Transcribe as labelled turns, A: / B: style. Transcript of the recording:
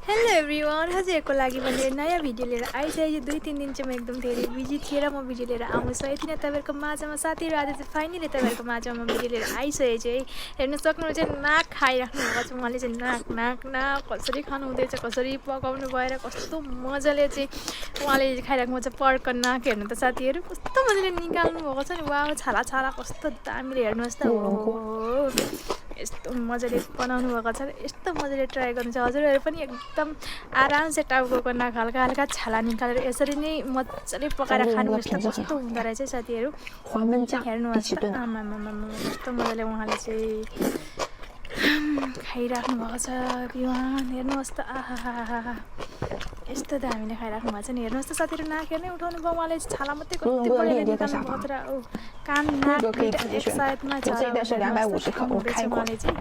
A: hello everyone हजुरहरूको लागि मैले नयाँ भिडियो लिएर आइसकेँ 2-3 दिन चाहिँ म एकदम धेरै बिजी थिएँ र म भिडियो लिएर आउँछु यति नै तपाईँहरूको माझमा साथीहरू आज चाहिँ फाइनली तपाईँहरूको माझमा म भिडियो लिएर आइसकेँ चाहिँ हेर्न सक्नुहुन्छ नाक खाइराख्नु भएको छ उहाँले चाहिँ नाक नाक नाक कसरी खानु हुँदैछ कसरी पकाउनु भएर कस्तो मजाले चाहिँ उहाँले खाइराख्नु भएको छ पर्क नाक हेर्नु त साथीहरू कस्तो मजाले निकाल्नु भएको छ नि वाह छाला छाला कस्तो दामीले हेर्नुहोस् त हो यस्तो मजाले बनाउनु भएको छ यस्तो मजाले ट्राई गर्नु छ हजुरहरू पनि एकदम आरामसे टाउको नाक हल्का हल्का छाला निकालेर यसरी नै मजाले पकाएर खानुहोस् त कस्तो हुँदो रहेछ साथीहरू हेर्नुहोस् त आमामामा कस्तो मजाले उहाँले चाहिँ खाइराख्नु भएको छ बिहान हेर्नुहोस् त आहा यस्तो दामीले खाइराख्नु भएको छ नि हेर्नुहोस् त साथीहरू नाक हेर्नै उठाउनु भयो उहाँले छाला मात्रै कति बढीले निकाल्नु भएको छ र कान नाक एक साइडमा छ उहाँले चाहिँ